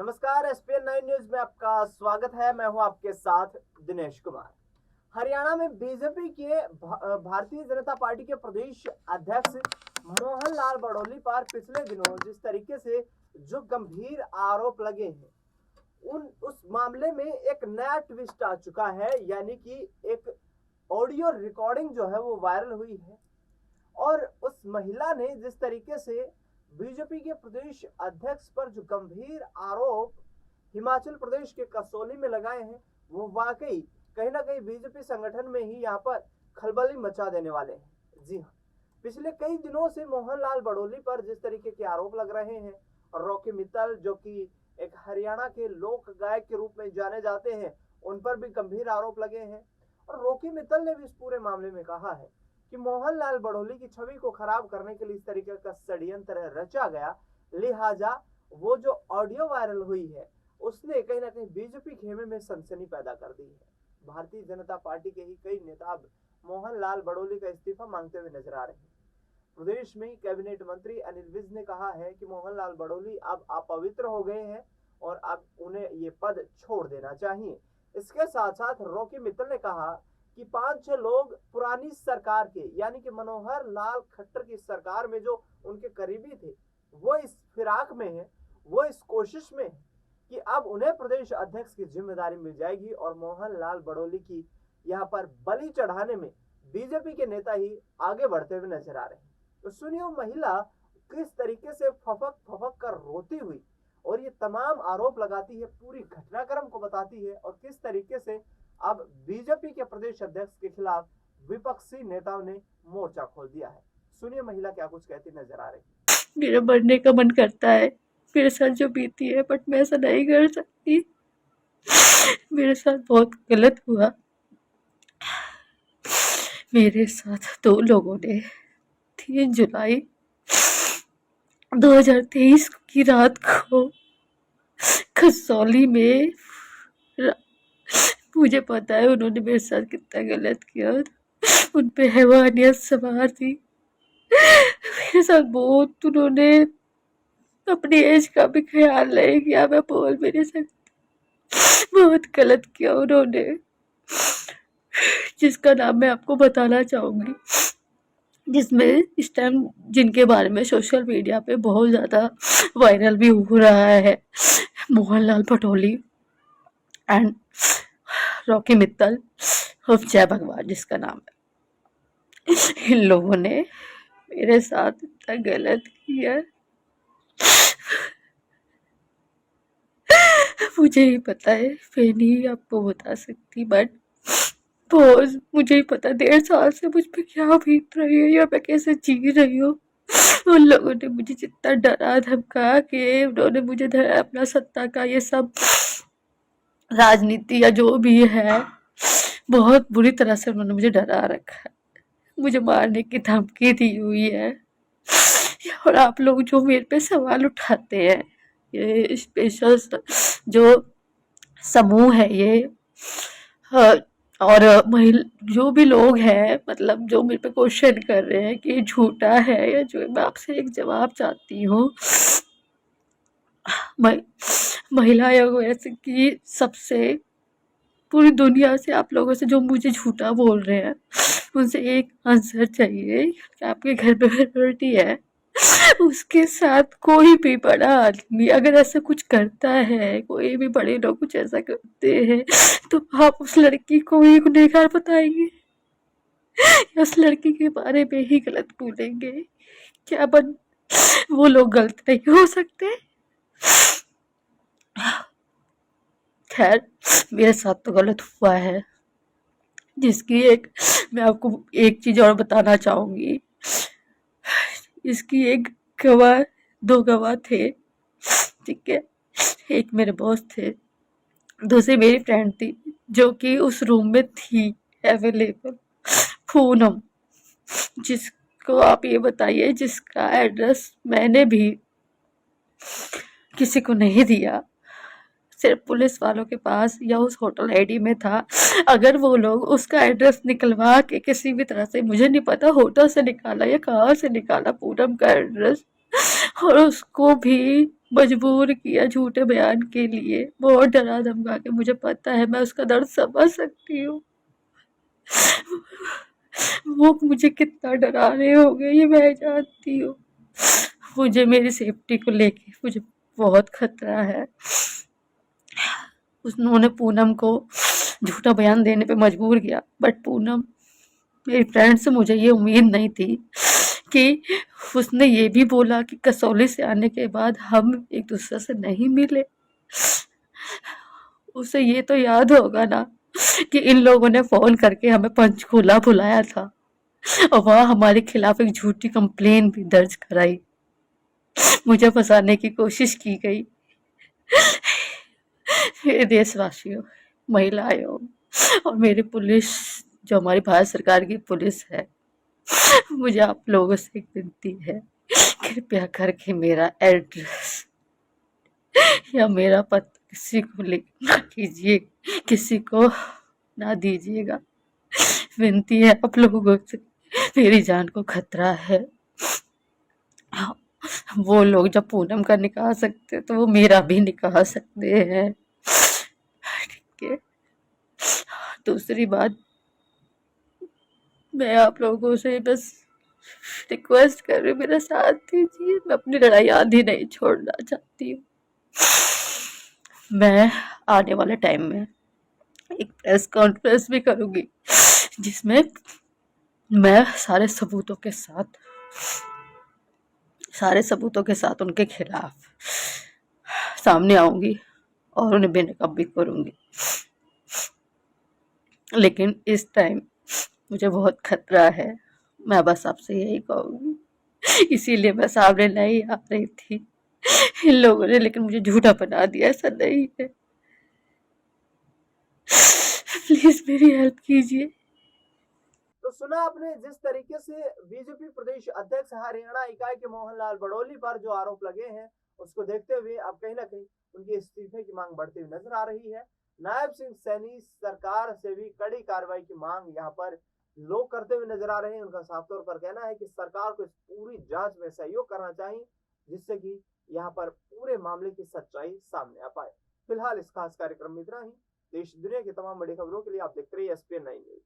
नमस्कार, ESPN 9 news में आपका स्वागत है। मैं हूं आपके साथ दिनेश कुमार। हरियाणा में बीजेपी के भारतीय जनता पार्टी के प्रदेश अध्यक्ष मोहन लाल बड़ौली पर पिछले दिनों जिस तरीके से जो गंभीर आरोप लगे हैं उस मामले में एक नया ट्विस्ट आ चुका है, यानी कि एक ऑडियो रिकॉर्डिंग जो है वो वायरल हुई है और उस महिला ने जिस तरीके से बीजेपी के प्रदेश अध्यक्ष पर जो गंभीर आरोप हिमाचल प्रदेश के कसौली में लगाए हैं वो वाकई कहीं ना कहीं बीजेपी संगठन में ही यहाँ पर खलबली मचा देने वाले हैं। जी हाँ, पिछले कई दिनों से मोहनलाल बड़ौली पर जिस तरीके के आरोप लग रहे हैं और रॉकी मित्तल जो कि एक हरियाणा के लोक गायक के रूप में जाने जाते हैं, उन पर भी गंभीर आरोप लगे हैं। और रॉकी मित्तल ने भी इस पूरे मामले में कहा है कि मोहनलाल बड़ौली की छवि को खराब करने के लिए इस तरीके का षड्यंत्र रचा गया, लिहाजा वो जो ऑडियो वायरल हुई है उसने कहीं ना कहीं बीजेपी खेमे में सनसनी पैदा कर दी है। भारतीय जनता पार्टी के ही कई नेता मोहनलाल बड़ौली का इस्तीफा मांगते हुए नजर आ रहे हैं। प्रदेश में कैबिनेट मंत्री अनिल विज ने कहा है कि मोहनलाल बड़ौली अब अपवित्र हो गए हैं और अब उन्हें ये पद छोड़ देना चाहिए। इसके साथ साथ रॉकी मित्तल ने कहा कि 5-6 लोग पुरानी सरकार के यानी कि मनोहर लाल खट्टर की सरकार में जो उनके करीबी थे वो इस फिराक में है, वो इस कोशिश में है कि अब उन्हें प्रदेश अध्यक्ष की जिम्मेदारी मिल जाएगी और मोहन लाल बड़ौली की यहाँ पर बलि चढ़ाने में बीजेपी के नेता ही आगे बढ़ते हुए नजर आ रहे हैं। तो सुनिए महिला किस तरीके से फफक फफक कर रोती हुई और ये तमाम आरोप लगाती है, पूरी घटनाक्रम को बताती है और किस तरीके से अब बीजेपी के प्रदेश अध्यक्ष के खिलाफ विपक्षी नेताओं ने मोर्चा खोल दिया है। सुनिए महिला क्या कुछ कहती नजर आ रही है। मेरा मरने का मन करता है, मेरे साथ जो बीती है, बट मैं ऐसा नहीं कर सकती। मेरे साथ बहुत गलत हुआ। मेरे साथ 2 लोगों ने 3 जुलाई 2023 की रात को कसौली में, मुझे पता है उन्होंने मेरे साथ कितना गलत किया। उन पे हैवानियत सवार थी। मेरे साथ बहुत उन्होंने अपनी एज का भी ख्याल नहीं किया। मैं बोल भी नहीं सकती, बहुत गलत किया उन्होंने, जिसका नाम मैं आपको बताना चाहूंगी, जिसमें इस टाइम जिनके बारे में सोशल मीडिया पे बहुत ज़्यादा वायरल भी हो रहा है, Mohanlal Barauli and Rocky Mittal of जय भगवान जिसका नाम है। इन लोगों ने मेरे साथ इतना गलत किया, मुझे ही पता है, मैं नहीं आपको बता सकती, बट बहुत मुझे ही पता 1.5 साल से मुझ पे क्या बीत रही है या मैं कैसे जी रही हूँ। उन लोगों ने मुझे जितना डरा धमका के उन्होंने मुझे अपना सत्ता का ये सब राजनीति या जो भी है बहुत बुरी तरह से उन्होंने मुझे डरा रखा है, मुझे मारने की धमकी दी हुई है। और आप लोग जो मेरे पे सवाल उठाते हैं, ये स्पेशल जो समूह है ये और जो भी लोग हैं, मतलब जो मेरे पे क्वेश्चन कर रहे हैं कि झूठा है या जो, मैं आपसे एक जवाब चाहती हूँ। महिला आयोग ऐसे कि सबसे पूरी दुनिया से आप लोगों से जो मुझे झूठा बोल रहे हैं उनसे एक आंसर चाहिए कि आपके घर पे मिनोरिटी है, उसके साथ कोई भी बड़ा आदमी अगर ऐसा कुछ करता है, कोई भी बड़े लोग कुछ ऐसा करते हैं, तो आप उस लड़की को ही गुनहगार बताएंगे या उस लड़की के बारे में ही गलत बोलेंगे? क्या वो लोग गलत नहीं हो सकते? खैर, मेरे साथ तो गलत हुआ है, जिसकी मैं आपको एक चीज और बताना चाहूंगी। इसकी एक गवाह, 2 गवाह थे, ठीक है। एक मेरे बॉस थे, दूसरी मेरी फ्रेंड थी जो कि उस रूम में थी अवेलेबल, पूनम, जिसको आप ये बताइए, जिसका एड्रेस मैंने भी किसी को नहीं दिया, सिर्फ पुलिस वालों के पास या उस होटल आईडी में था। अगर वो लोग उसका एड्रेस निकलवा के किसी भी तरह से, मुझे नहीं पता होटल से निकाला या कहाँ से निकाला पूनम का एड्रेस, और उसको भी मजबूर किया झूठे बयान के लिए, बहुत डरा धमका के। मुझे पता है, मैं उसका दर्द समझ सकती हूँ। वो मुझे कितना डरा रहे होंगे ये मैं जानती हूँ। मुझे मेरी सेफ्टी को लेके मुझे बहुत खतरा है। उन्होंने पूनम को झूठा बयान देने पे मजबूर किया, बट पूनम मेरी फ्रेंड से मुझे ये उम्मीद नहीं थी कि उसने ये भी बोला कि कसौली से आने के बाद हम एक दूसरे से नहीं मिले। उसे ये तो याद होगा ना कि इन लोगों ने फोन करके हमें पंचकूला बुलाया था और वहां हमारे खिलाफ एक झूठी कंप्लेन भी दर्ज कराई, मुझे फंसाने की कोशिश की गई। मेरे देशवासियों, महिलाओं और मेरी पुलिस, जो हमारी भारत सरकार की पुलिस है, मुझे आप लोगों से एक विनती है, कृपया करके मेरा एड्रेस या मेरा पता किसी को लिख ना कीजिए, किसी को ना दीजिएगा। विनती है आप लोगों से, मेरी जान को खतरा है। वो लोग जब पूनम का निकाह सकते तो वो मेरा भी निकाह सकते हैं, ठीक है। दूसरी बात, मैं आप लोगों से बस रिक्वेस्ट कर रही हूँ, मेरा साथ दीजिए। मैं अपनी लड़ाई आधी नहीं छोड़ना चाहती हूँ। मैं आने वाले टाइम में एक प्रेस कॉन्फ्रेंस भी करूंगी जिसमें मैं सारे सबूतों के साथ उनके खिलाफ सामने आऊंगी और उन्हें बेनकाब भी करूंगी। लेकिन इस टाइम मुझे बहुत खतरा है, मैं बस आपसे यही कहूंगी, इसीलिए मैं सामने नहीं आ रही थी। इन लोगों ने लेकिन मुझे झूठा बना दिया, ऐसा नहीं है। प्लीज मेरी हेल्प कीजिए। तो सुना आपने जिस तरीके से बीजेपी प्रदेश अध्यक्ष हरियाणा इकाई के मोहनलाल बड़ोली पर जो आरोप लगे हैं, उसको देखते हुए अब कहीं ना कहीं उनके इस्तीफे की मांग बढ़ती हुई नजर आ रही है। नायब सिंह सैनी सरकार से भी कड़ी कार्रवाई की मांग यहाँ पर लोग करते हुए नजर आ रहे हैं। उनका साफ तौर पर कहना है कि सरकार को इस पूरी जांच में सहयोग करना चाहिए, जिससे कि यहाँ पर पूरे मामले की सच्चाई सामने आ पाए। फिलहाल इस खास कार्यक्रम में इतना ही। देश दुनिया की तमाम बड़ी खबरों के लिए आप देखते रहिए SPN 9 न्यूज।